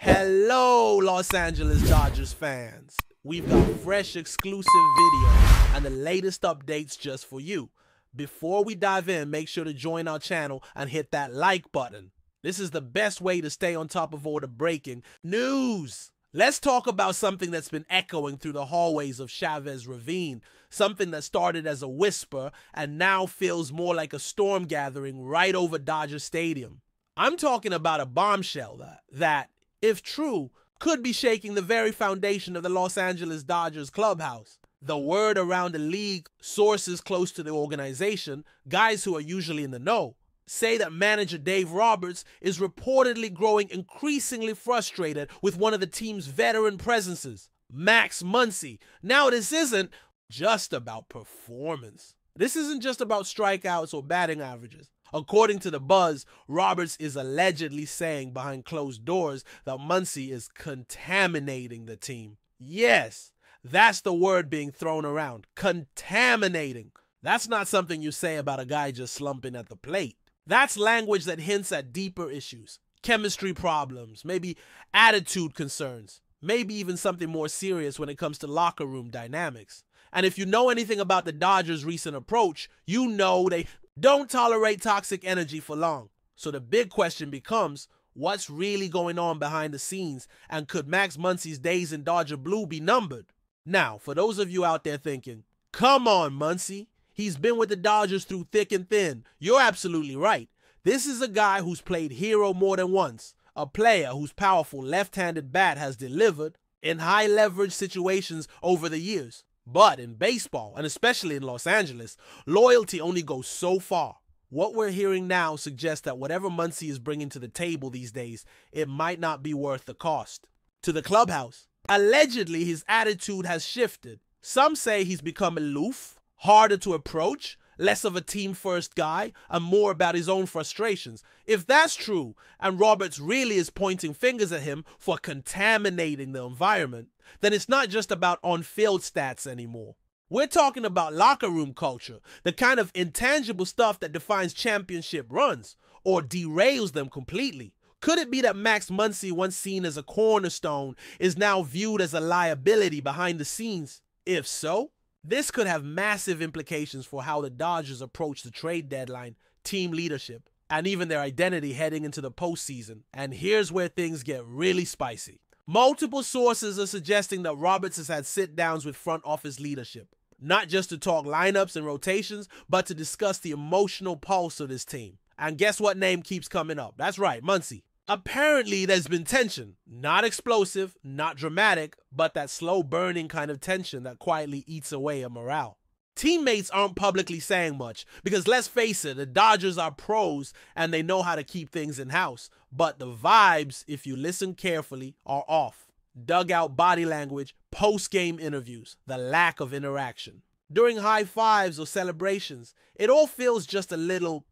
Hello, Los Angeles Dodgers fans. We've got fresh exclusive videos and the latest updates just for you. Before we dive in, make sure to join our channel and hit that like button. This is the best way to stay on top of all the breaking news. Let's talk about something that's been echoing through the hallways of Chavez Ravine, something that started as a whisper and now feels more like a storm gathering right over Dodger Stadium. I'm talking about a bombshell that, if true, could be shaking the very foundation of the Los Angeles Dodgers clubhouse. The word around the league, sources close to the organization, guys who are usually in the know, say that manager Dave Roberts is reportedly growing increasingly frustrated with one of the team's veteran presences, Max Muncy. Now, this isn't just about performance. This isn't just about strikeouts or batting averages. According to the buzz, Roberts is allegedly saying behind closed doors that Muncy is contaminating the team. Yes, that's the word being thrown around. Contaminating. That's not something you say about a guy just slumping at the plate. That's language that hints at deeper issues, chemistry problems, maybe attitude concerns, maybe even something more serious when it comes to locker room dynamics. And if you know anything about the Dodgers' recent approach, you know they don't tolerate toxic energy for long. So the big question becomes, what's really going on behind the scenes, and could Max Muncy's days in Dodger blue be numbered? Now, for those of you out there thinking, come on, Muncy, he's been with the Dodgers through thick and thin. You're absolutely right. This is a guy who's played hero more than once, a player whose powerful left-handed bat has delivered in high-leverage situations over the years. But in baseball, and especially in Los Angeles, loyalty only goes so far. What we're hearing now suggests that whatever Muncy is bringing to the table these days, it might not be worth the cost. To the clubhouse, allegedly his attitude has shifted. Some say he's become aloof, harder to approach, less of a team-first guy, and more about his own frustrations. If that's true, and Roberts really is pointing fingers at him for contaminating the environment, then it's not just about on-field stats anymore. We're talking about locker room culture, the kind of intangible stuff that defines championship runs, or derails them completely. Could it be that Max Muncy, once seen as a cornerstone, is now viewed as a liability behind the scenes? If so, this could have massive implications for how the Dodgers approach the trade deadline, team leadership, and even their identity heading into the postseason. And here's where things get really spicy. Multiple sources are suggesting that Roberts has had sit-downs with front office leadership, not just to talk lineups and rotations, but to discuss the emotional pulse of this team. And guess what name keeps coming up? That's right, Muncy. Apparently, there's been tension. Not explosive, not dramatic, but that slow-burning kind of tension that quietly eats away at morale. Teammates aren't publicly saying much, because let's face it, the Dodgers are pros and they know how to keep things in-house. But the vibes, if you listen carefully, are off. Dugout body language, post-game interviews, the lack of interaction. During high fives or celebrations, it all feels just a little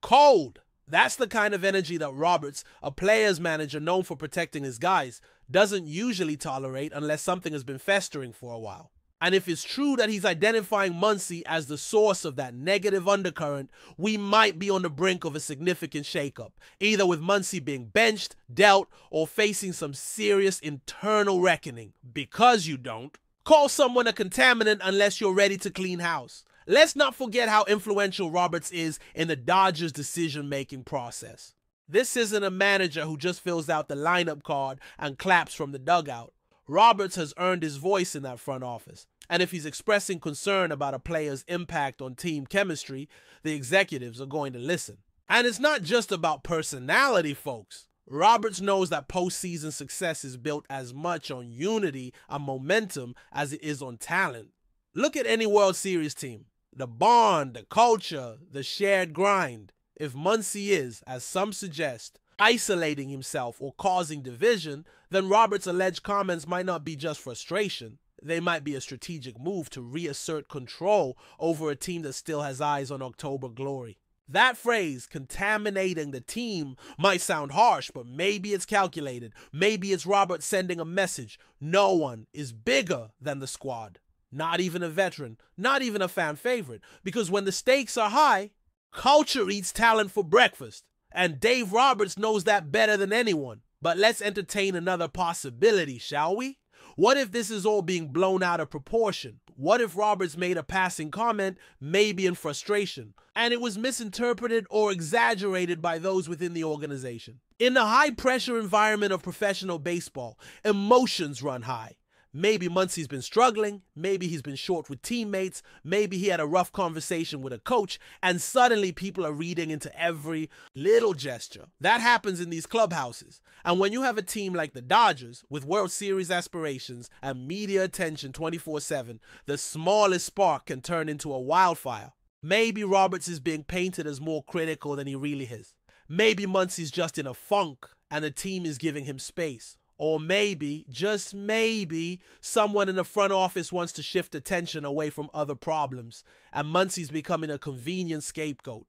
cold. That's the kind of energy that Roberts, a player's manager known for protecting his guys, doesn't usually tolerate unless something has been festering for a while. And if it's true that he's identifying Muncy as the source of that negative undercurrent, we might be on the brink of a significant shakeup, either with Muncy being benched, dealt, or facing some serious internal reckoning. Because you don't, call someone a contaminant unless you're ready to clean house. Let's not forget how influential Roberts is in the Dodgers' decision-making process. This isn't a manager who just fills out the lineup card and claps from the dugout. Roberts has earned his voice in that front office, and if he's expressing concern about a player's impact on team chemistry, the executives are going to listen. And it's not just about personality, folks. Roberts knows that postseason success is built as much on unity and momentum as it is on talent. Look at any World Series team. The bond, the culture, the shared grind. If Muncy is, as some suggest, isolating himself or causing division, then Roberts' alleged comments might not be just frustration. They might be a strategic move to reassert control over a team that still has eyes on October glory. That phrase, contaminating the team, might sound harsh, but maybe it's calculated. Maybe it's Roberts sending a message. No one is bigger than the squad. Not even a veteran, not even a fan favorite. Because when the stakes are high, culture eats talent for breakfast. And Dave Roberts knows that better than anyone. But let's entertain another possibility, shall we? What if this is all being blown out of proportion? What if Roberts made a passing comment, maybe in frustration, and it was misinterpreted or exaggerated by those within the organization? In the high-pressure environment of professional baseball, emotions run high. Maybe Muncy's been struggling, maybe he's been short with teammates, maybe he had a rough conversation with a coach, and suddenly people are reading into every little gesture. That happens in these clubhouses. And when you have a team like the Dodgers, with World Series aspirations and media attention 24/7, the smallest spark can turn into a wildfire. Maybe Roberts is being painted as more critical than he really is. Maybe Muncy's just in a funk and the team is giving him space. Or maybe, just maybe, someone in the front office wants to shift attention away from other problems, and Muncy's becoming a convenient scapegoat.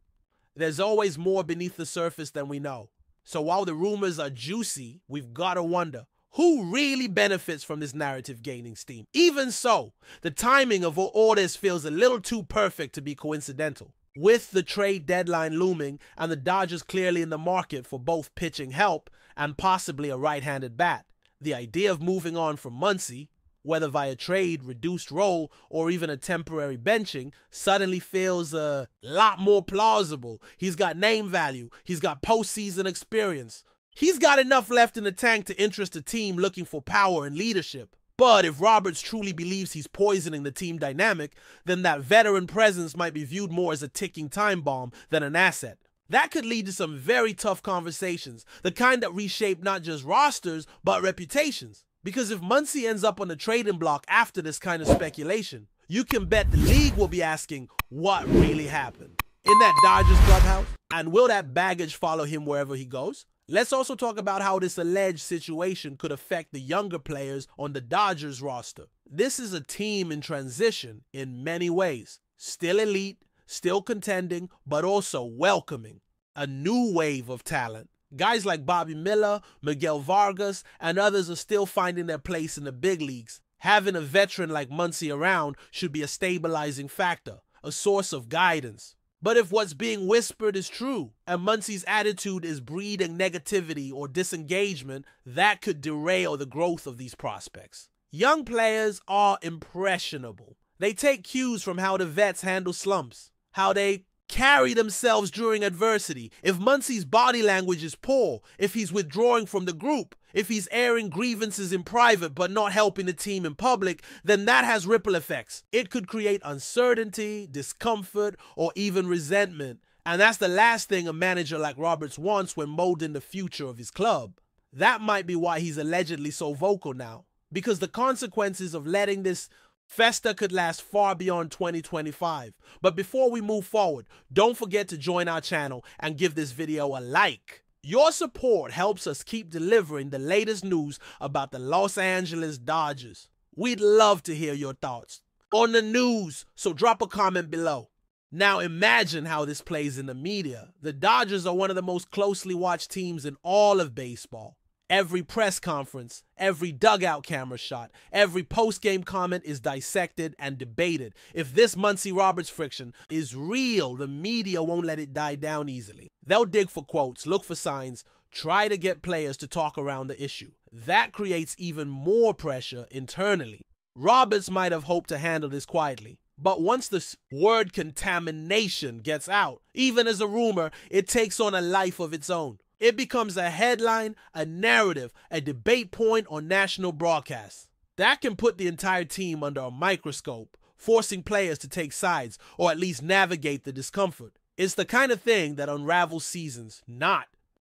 There's always more beneath the surface than we know. So while the rumors are juicy, we've got to wonder, who really benefits from this narrative gaining steam? Even so, the timing of all this feels a little too perfect to be coincidental. With the trade deadline looming and the Dodgers clearly in the market for both pitching help and possibly a right-handed bat, the idea of moving on from Muncy, whether via trade, reduced role, or even a temporary benching, suddenly feels a lot more plausible. He's got name value, he's got postseason experience, he's got enough left in the tank to interest a team looking for power and leadership. But if Roberts truly believes he's poisoning the team dynamic, then that veteran presence might be viewed more as a ticking time bomb than an asset. That could lead to some very tough conversations, the kind that reshape not just rosters, but reputations. Because if Muncy ends up on the trading block after this kind of speculation, you can bet the league will be asking what really happened in that Dodgers clubhouse, and will that baggage follow him wherever he goes? Let's also talk about how this alleged situation could affect the younger players on the Dodgers roster. This is a team in transition in many ways. Still elite, still contending, but also welcoming a new wave of talent. Guys like Bobby Miller, Miguel Vargas, and others are still finding their place in the big leagues. Having a veteran like Muncy around should be a stabilizing factor, a source of guidance. But if what's being whispered is true, and Muncy's attitude is breeding negativity or disengagement, that could derail the growth of these prospects. Young players are impressionable. They take cues from how the vets handle slumps, how they carry themselves during adversity. If Muncy's body language is poor, if he's withdrawing from the group, if he's airing grievances in private but not helping the team in public, then that has ripple effects. It could create uncertainty, discomfort, or even resentment. And that's the last thing a manager like Roberts wants when molding the future of his club. That might be why he's allegedly so vocal now, because the consequences of letting this festa could last far beyond 2025. But before we move forward, don't forget to join our channel and give this video a like. Your support helps us keep delivering the latest news about the Los Angeles Dodgers. We'd love to hear your thoughts on the news, so drop a comment below. Now imagine how this plays in the media. The Dodgers are one of the most closely watched teams in all of baseball. Every press conference, every dugout camera shot, every post-game comment is dissected and debated. If this Muncy-Roberts friction is real, the media won't let it die down easily. They'll dig for quotes, look for signs, try to get players to talk around the issue. That creates even more pressure internally. Roberts might have hoped to handle this quietly, but once the word contamination gets out, even as a rumor, it takes on a life of its own. It becomes a headline, a narrative, a debate point on national broadcasts. That can put the entire team under a microscope, forcing players to take sides or at least navigate the discomfort. It's the kind of thing that unravels seasons, not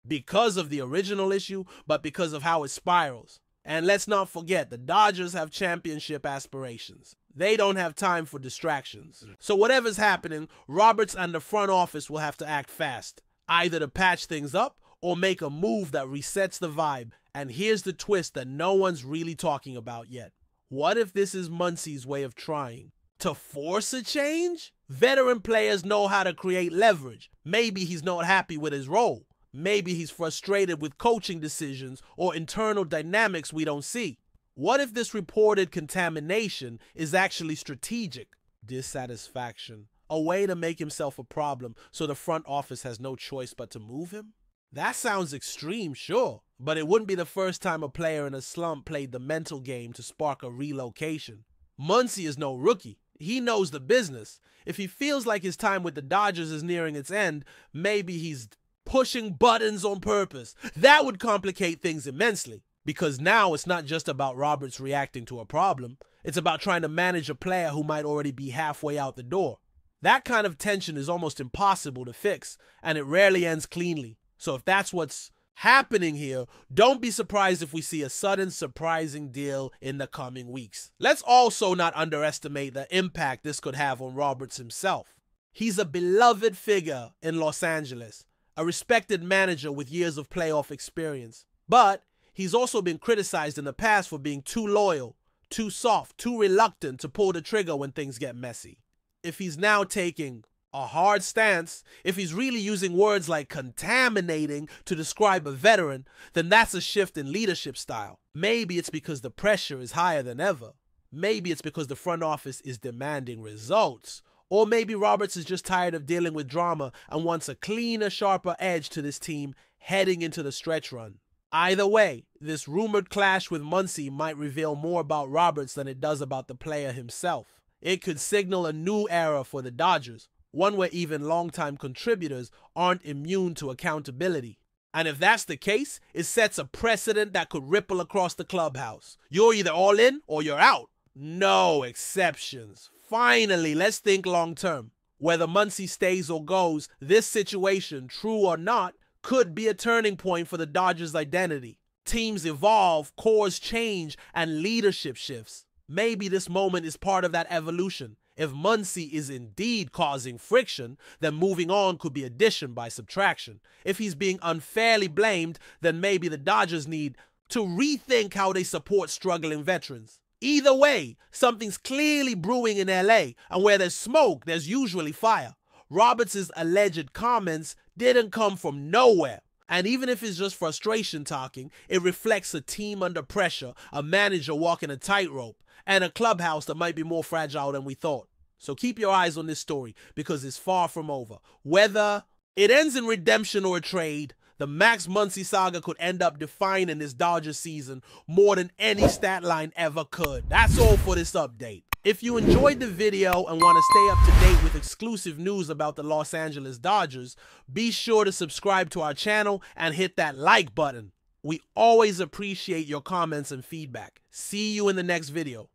because of the original issue, but because of how it spirals. And let's not forget, the Dodgers have championship aspirations. They don't have time for distractions. So whatever's happening, Roberts and the front office will have to act fast, either to patch things up or make a move that resets the vibe. And here's the twist that no one's really talking about yet. What if this is Muncy's way of trying to force a change? Veteran players know how to create leverage. Maybe he's not happy with his role. Maybe he's frustrated with coaching decisions or internal dynamics we don't see. What if this reported contamination is actually strategic? Dissatisfaction. A way to make himself a problem so the front office has no choice but to move him? That sounds extreme, sure, but it wouldn't be the first time a player in a slump played the mental game to spark a relocation. Muncy is no rookie. He knows the business. If he feels like his time with the Dodgers is nearing its end, maybe he's pushing buttons on purpose. That would complicate things immensely, because now it's not just about Roberts reacting to a problem. It's about trying to manage a player who might already be halfway out the door. That kind of tension is almost impossible to fix, and it rarely ends cleanly. So if that's what's happening here, don't be surprised if we see a sudden surprising deal in the coming weeks. Let's also not underestimate the impact this could have on Roberts himself. He's a beloved figure in Los Angeles, a respected manager with years of playoff experience. But he's also been criticized in the past for being too loyal, too soft, too reluctant to pull the trigger when things get messy. If he's now taking a hard stance, if he's really using words like contaminating to describe a veteran, then that's a shift in leadership style. Maybe it's because the pressure is higher than ever. Maybe it's because the front office is demanding results. Or maybe Roberts is just tired of dealing with drama and wants a cleaner, sharper edge to this team heading into the stretch run. Either way, this rumored clash with Muncy might reveal more about Roberts than it does about the player himself. It could signal a new era for the Dodgers, one where even longtime contributors aren't immune to accountability. And if that's the case, it sets a precedent that could ripple across the clubhouse. You're either all in or you're out. No exceptions. Finally, let's think long term. Whether Muncy stays or goes, this situation, true or not, could be a turning point for the Dodgers' identity. Teams evolve, cores change, and leadership shifts. Maybe this moment is part of that evolution. If Muncy is indeed causing friction, then moving on could be addition by subtraction. If he's being unfairly blamed, then maybe the Dodgers need to rethink how they support struggling veterans. Either way, something's clearly brewing in LA, and where there's smoke, there's usually fire. Roberts' alleged comments didn't come from nowhere. And even if it's just frustration talking, it reflects a team under pressure, a manager walking a tightrope, and a clubhouse that might be more fragile than we thought. So keep your eyes on this story, because it's far from over. Whether it ends in redemption or a trade, the Max Muncy saga could end up defining this Dodgers season more than any stat line ever could. That's all for this update. If you enjoyed the video and want to stay up to date with exclusive news about the Los Angeles Dodgers, be sure to subscribe to our channel and hit that like button. We always appreciate your comments and feedback. See you in the next video.